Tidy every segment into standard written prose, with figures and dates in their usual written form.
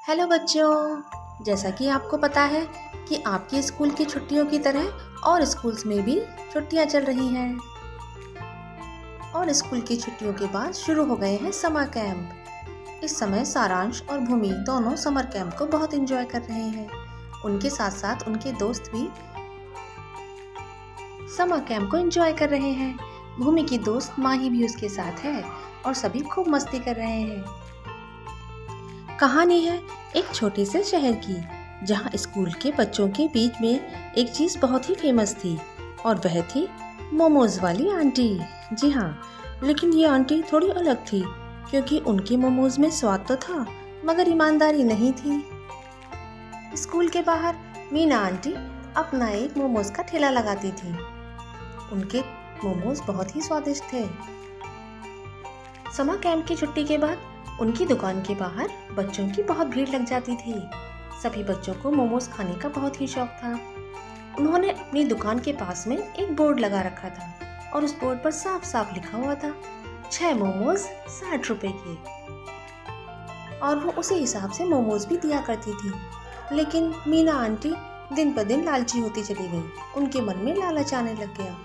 Hello बच्चों, जैसा कि आपको पता है कि आपके स्कूल की छुट्टियों की तरह और स्कूल्स में भी छुट्टियां चल रही हैं और स्कूल की छुट्टियों के बाद शुरू हो गए हैं समर कैंप। इस समय सारांश और भूमि दोनों समर कैंप को बहुत एंजॉय कर रहे हैं। उनके साथ साथ उनके दोस्त भी समर कैंप को एंजॉय कर रहे हैं। भूमि की दोस्त माही भी उसके साथ है और सभी खूब मस्ती कर रहे हैं। कहानी है एक छोटे से शहर की, जहाँ स्कूल के बच्चों के बीच में एक चीज़ बहुत ही फेमस थी और वह थी मोमोज वाली आंटी। जी हाँ, लेकिन ये आंटी थोड़ी अलग थी क्योंकि उनके मोमोज में स्वाद तो था मगर ईमानदारी नहीं थी। स्कूल के बाहर मीना आंटी अपना एक मोमोज का ठेला लगाती थी। उनके मोमोज बहुत ही स्वादिष्ट थे। समर कैंप की छुट्टी के बाद उनकी दुकान के बाहर बच्चों की बहुत भीड़ लग जाती थी। सभी बच्चों को मोमोज खाने का बहुत ही शौक था। उन्होंने अपनी दुकान के पास में एक बोर्ड लगा रखा था और उस बोर्ड पर साफ साफ लिखा हुआ था 6 मोमोज 60 रुपए के। और वो उसी हिसाब से मोमोज भी दिया करती थी। लेकिन मीना आंटी दिन पर दिन लालची होती चली गई। उनके मन में लालच आने लग गया।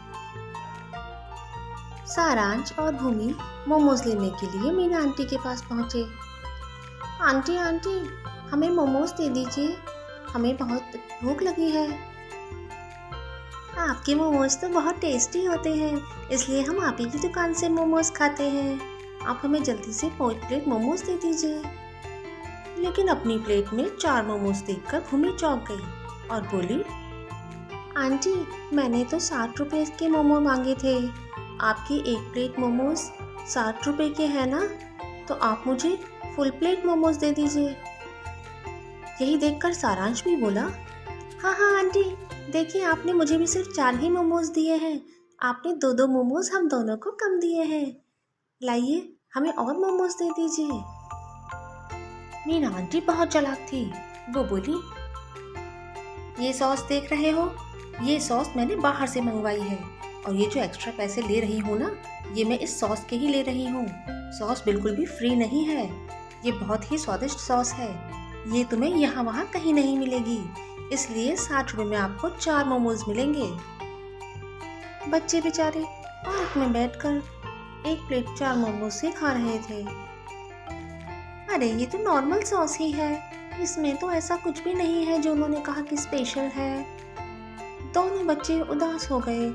सारांश और भूमि मोमोज लेने के लिए मीना आंटी के पास पहुंचे। आंटी आंटी, हमें मोमोज दे दीजिए, हमें बहुत भूख लगी है। आपके मोमोज तो बहुत टेस्टी होते हैं, इसलिए हम आप ही की दुकान से मोमोज खाते हैं। आप हमें जल्दी से 5 प्लेट मोमोज दे दीजिए। लेकिन अपनी प्लेट में 4 मोमोज देखकर भूमि चौंक गई और बोली, आंटी, मैंने तो 60 रुपए के मोमो मांगे थे। आपकी एक प्लेट मोमोज 60 रुपए के हैं ना, तो आप मुझे फुल प्लेट मोमोज दे दीजिए। यही देखकर सारांश भी बोला, हाँ हाँ आंटी, देखिए आपने मुझे भी सिर्फ 4 ही मोमोज दिए हैं। आपने 2-2 मोमोज हम दोनों को कम दिए हैं। लाइए, हमें और मोमोज दे दीजिए। मीना आंटी बहुत चालाक थी। वो बोली, ये सॉस देख रहे हो, ये सॉस मैंने बाहर से मंगवाई है और ये जो एक्स्ट्रा पैसे ले रही हूँ ना, ये मैं इस सॉस के ही ले रही हूँ। सॉस बिल्कुल भी फ्री नहीं है। ये बहुत ही स्वादिष्ट सॉस है। ये तुम्हें यहाँ वहाँ कहीं नहीं मिलेगी, इसलिए 60 रुपए में आपको 4 मोमोज मिलेंगे। बच्चे बेचारे पार्क में बैठकर एक प्लेट 4 मोमोज से खा रहे थे। अरे ये तो नॉर्मल सॉस ही है, इसमें तो ऐसा कुछ भी नहीं है जो उन्होंने कहा कि स्पेशल है। दोनों बच्चे उदास हो गए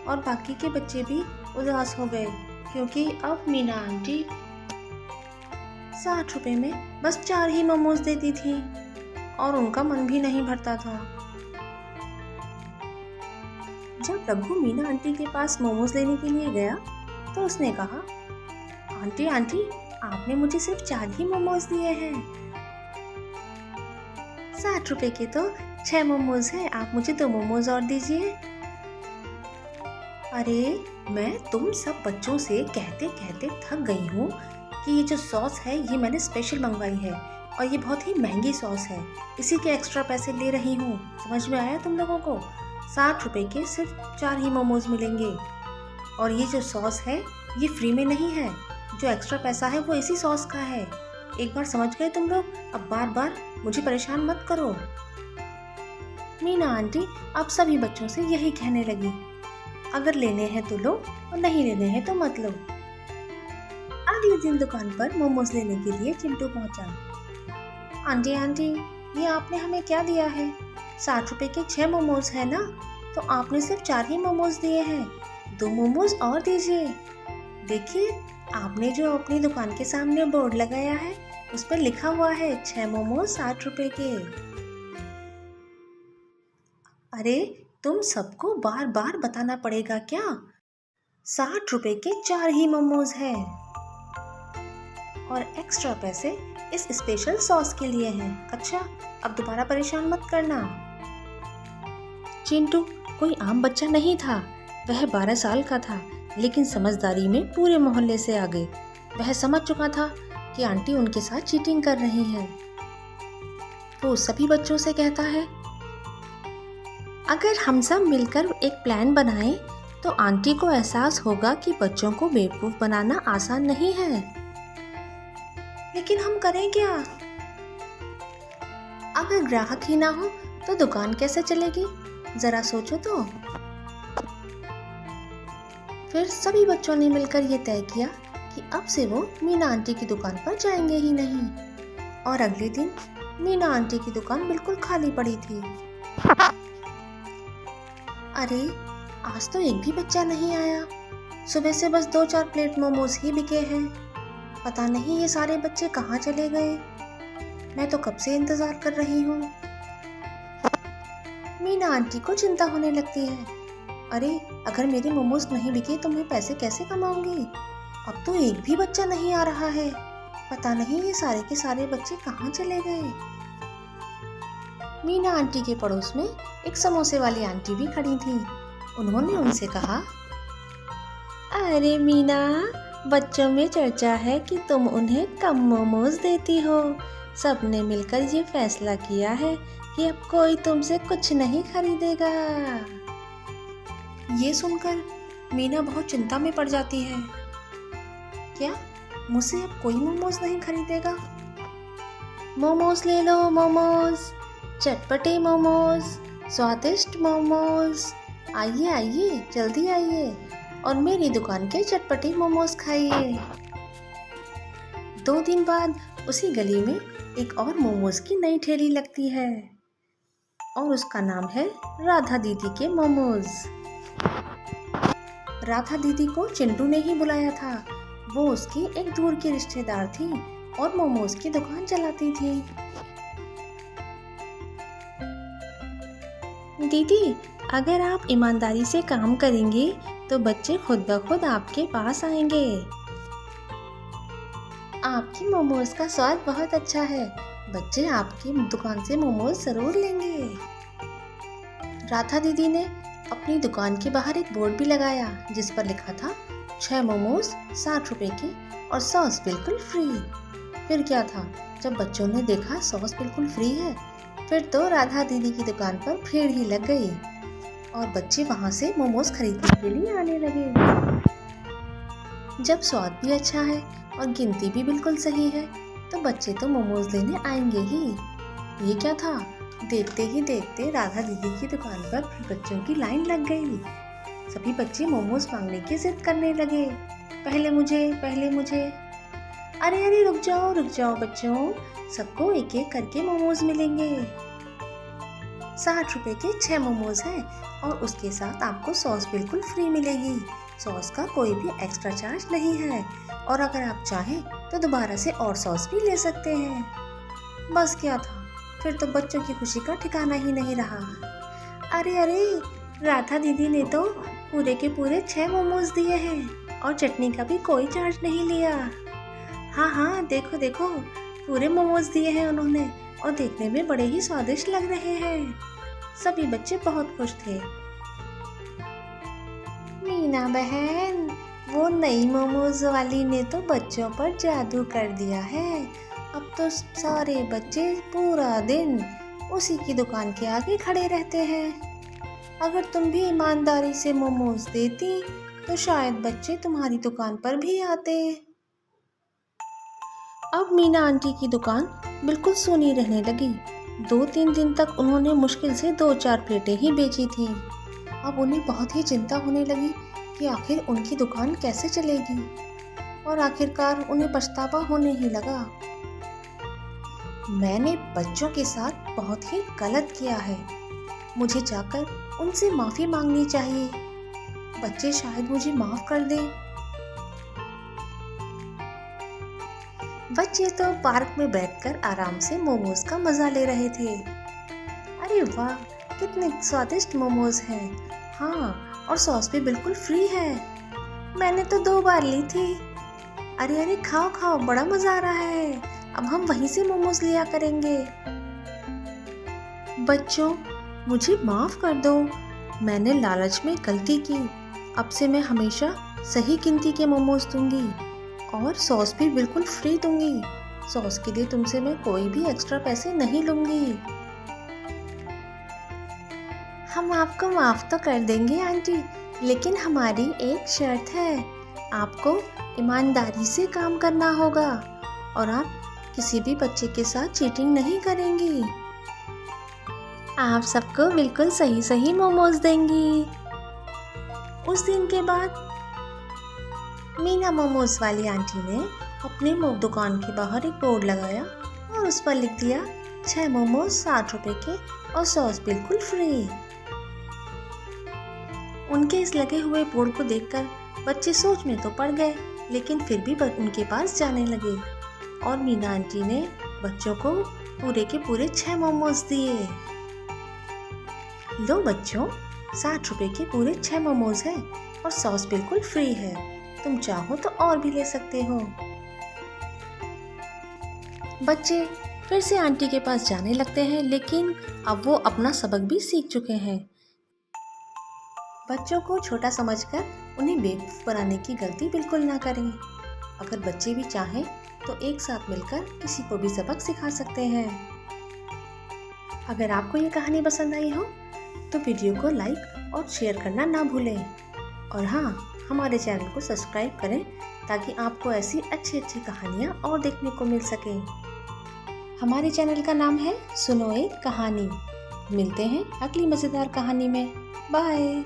और बाकी के बच्चे भी उदास हो गए क्योंकि अब मीना आंटी 60 रुपए में बस 4 ही मोमोज देती थी और उनका मन भी नहीं भरता था। जब रघु मीना आंटी के पास मोमोज लेने के लिए गया तो उसने कहा, आंटी आंटी, आपने मुझे सिर्फ 4 ही मोमोज दिए हैं। 60 रुपए के तो 6 मोमोज हैं, आप मुझे 2 मोमोज और दीजिए। अरे, मैं तुम सब बच्चों से कहते कहते थक गई हूँ कि ये जो सॉस है ये मैंने स्पेशल मंगवाई है और ये बहुत ही महंगी सॉस है, इसी के एक्स्ट्रा पैसे ले रही हूँ। समझ में आया तुम लोगों को? 60 रुपए के सिर्फ 4 ही मोमोज मिलेंगे और ये जो सॉस है ये फ्री में नहीं है। जो एक्स्ट्रा पैसा है वो इसी सॉस का है। एक बार समझ गए तुम लोग? अब बार बार मुझे परेशान मत करो। मीना आंटी अब सभी बच्चों से यही कहने लगी, अगर लेने हैं तो लो और नहीं लेने हैं तो मत लो। अगले दिन दुकान पर मोमोज लेने के लिए चिंटू पहुंचा। आंटी आंटी, ये आपने हमें क्या दिया है? 60 रुपए के 6 मोमोज है ना, तो आपने सिर्फ 4 ही मोमोज दिए हैं। 2 मोमोज और दीजिए। देखिए, आपने जो अपनी दुकान के सामने बोर्ड लगाया है उस पर लिखा हुआ है 6 मोमोज 60 रुपए के। अरे, तुम सबको बार बार बताना पड़ेगा क्या? 60 रुपए के 4 ही मोमोज हैं और एक्स्ट्रा पैसे इस स्पेशल सॉस के लिए हैं। अच्छा, अब दोबारा परेशान मत करना। चिंटू कोई आम बच्चा नहीं था। वह 12 साल का था, लेकिन समझदारी में पूरे मोहल्ले से आगे। वह समझ चुका था कि आंटी उनके साथ चीटिंग कर रही है। वो सभी बच्चों से कहता है, अगर हम सब मिलकर एक प्लान बनाएं तो आंटी को एहसास होगा कि बच्चों को बेवकूफ़ बनाना आसान नहीं है। लेकिन हम करें क्या? अगर ग्राहक ही ना हो तो दुकान कैसे चलेगी, जरा सोचो तो। फिर सभी बच्चों ने मिलकर ये तय किया कि अब से वो मीना आंटी की दुकान पर जाएंगे ही नहीं। और अगले दिन मीना आंटी की दुकान बिल्कुल खाली पड़ी थी। अरे, आज तो एक भी बच्चा नहीं आया। सुबह से बस 2-4 प्लेट मोमोज ही बिके हैं। पता नहीं ये सारे बच्चे कहाँ चले गए। मैं तो कब से इंतजार कर रही हूँ। मीना आंटी को चिंता होने लगती है। अरे, अगर मेरे मोमोज नहीं बिके तो मैं पैसे कैसे कमाऊंगी। अब तो एक भी बच्चा नहीं आ रहा है। पता नहीं ये सारे के सारे बच्चे कहाँ चले गए। मीना आंटी के पड़ोस में एक समोसे वाली आंटी भी खड़ी थी। उन्होंने उनसे कहा, अरे मीना, बच्चों में चर्चा है कि तुम उन्हें कम मोमोज देती हो। सबने मिलकर ये फैसला किया है कि अब कोई तुमसे कुछ नहीं खरीदेगा। ये सुनकर मीना बहुत चिंता में पड़ जाती है। क्या मुझसे अब कोई मोमोज नहीं खरीदेगा? मोमोज ले लो, मोमोज, चटपटे मोमोज, स्वादिष्ट मोमोज। आइए आइए, जल्दी आइए और मेरी दुकान के चटपटे मोमोज खाइए। 2 दिन बाद उसी गली में एक और मोमोज की नई ठेली लगती है और उसका नाम है राधा दीदी के मोमोज। राधा दीदी को चिंटू ने ही बुलाया था। वो उसकी एक दूर की रिश्तेदार थी और मोमोज की दुकान चलाती थी। दीदी, अगर आप ईमानदारी से काम करेंगे तो बच्चे खुद ब खुद आपके पास आएंगे। आपकी मोमोज का स्वाद बहुत अच्छा है। बच्चे आपकी दुकान से मोमोज जरूर लेंगे। राधा दीदी ने अपनी दुकान के बाहर एक बोर्ड भी लगाया जिस पर लिखा था 6 मोमोज 60 रुपए के और सॉस बिल्कुल फ्री। फिर क्या था, जब बच्चों ने देखा सॉस बिल्कुल फ्री है, फिर तो राधा दीदी की दुकान पर भीड़ ही लग गई और बच्चे वहां से मोमोज खरीदने के लिए आने लगे। जब स्वाद भी अच्छा है और गिनती भी बिल्कुल सही है तो बच्चे तो मोमोज लेने आएंगे ही। ये क्या था, देखते ही देखते राधा दीदी की दुकान पर बच्चों की लाइन लग गई। सभी बच्चे मोमोज मांगने की जिद करने लगे, पहले मुझे, पहले मुझे। अरे अरे, रुक जाओ बच्चों, सबको एक एक करके मोमोज मिलेंगे। 60 रुपए के 6 मोमोज हैं और उसके साथ आपको सॉस बिल्कुल फ्री मिलेगी। सॉस का कोई भी एक्स्ट्रा चार्ज नहीं है और अगर आप चाहें तो दोबारा से और सॉस भी ले सकते हैं। बस क्या था, फिर तो बच्चों की खुशी का ठिकाना ही नहीं रहा। अरे अरे, राधा दीदी ने तो पूरे के पूरे 6 मोमोज दिए हैं और चटनी का भी कोई चार्ज नहीं लिया। हाँ, देखो देखो, पूरे मोमोज दिए हैं उन्होंने और देखने में बड़े ही स्वादिष्ट लग रहे हैं। सभी बच्चे बहुत खुश थे। मीना बहन, वो नई मोमोज वाली ने तो बच्चों पर जादू कर दिया है। अब तो सारे बच्चे पूरा दिन उसी की दुकान के आगे खड़े रहते हैं। अगर तुम भी ईमानदारी से मोमोज देती तो शायद बच्चे तुम्हारी दुकान पर भी आते। अब मीना आंटी की दुकान बिल्कुल सूनी रहने लगी। 2-3 दिन तक उन्होंने मुश्किल से 2-4 प्लेटें ही बेची थी। अब उन्हें बहुत ही चिंता होने लगी कि आखिर उनकी दुकान कैसे चलेगी और आखिरकार उन्हें पछतावा होने ही लगा। मैंने बच्चों के साथ बहुत ही गलत किया है। मुझे जाकर उनसे माफ़ी मांगनी चाहिए। बच्चे शायद मुझे माफ़ कर दें। बच्चे तो पार्क में बैठकर आराम से मोमोज का मज़ा ले रहे थे। अरे वाह, कितने स्वादिष्ट मोमोज हैं। हाँ, और सॉस भी बिल्कुल फ्री है। मैंने तो 2 बार ली थी। अरे अरे, खाओ खाओ, बड़ा मज़ा आ रहा है। अब हम वहीं से मोमोज लिया करेंगे। बच्चों, मुझे माफ़ कर दो। मैंने लालच में गलती की। अब से मैं हमेशा सही गिनती के मोमोज दूंगी और सॉस भी बिल्कुल फ्री दूंगी। सॉस के लिए तुमसे मैं कोई भी एक्स्ट्रा पैसे नहीं लूंगी। हम आपको माफ़ तो कर देंगे आंटी, लेकिन हमारी एक शर्त है। आपको ईमानदारी से काम करना होगा और आप किसी भी बच्चे के साथ चीटिंग नहीं करेंगी। आप सबको बिल्कुल सही सही मोमोज देंगी। उस दिन के बाद मीना मोमोज वाली आंटी ने अपने दुकान के बाहर एक बोर्ड लगाया और उस पर लिख दिया 6 मोमोज 60 रुपए के और सॉस बिल्कुल फ्री। उनके इस लगे हुए बोर्ड को देखकर बच्चे सोच में तो पड़ गए, लेकिन फिर भी उनके पास जाने लगे और मीना आंटी ने बच्चों को पूरे के पूरे 6 मोमोज दिए। लो बच्चों, 60 रुपए के पूरे 6 मोमोज हैं और सॉस बिल्कुल फ्री है। तुम चाहो तो और भी ले सकते हो। बच्चे फिर से आंटी के पास जाने लगते हैं, लेकिन अब वो अपना सबक भी सीख चुके हैं। बच्चों को छोटा समझकर उन्हें बेवकूफ़ बनाने की गलती बिल्कुल ना करें। अगर बच्चे भी चाहें तो एक साथ मिलकर किसी को भी सबक सिखा सकते हैं। अगर आपको ये कहानी पसंद आई हो तो वीडियो को लाइक और शेयर करना ना भूलें। और हाँ, हमारे चैनल को सब्सक्राइब करें ताकि आपको ऐसी अच्छी अच्छी कहानियाँ और देखने को मिल सकें। हमारे चैनल का नाम है सुनो एक कहानी। मिलते हैं अगली मज़ेदार कहानी में। बाय।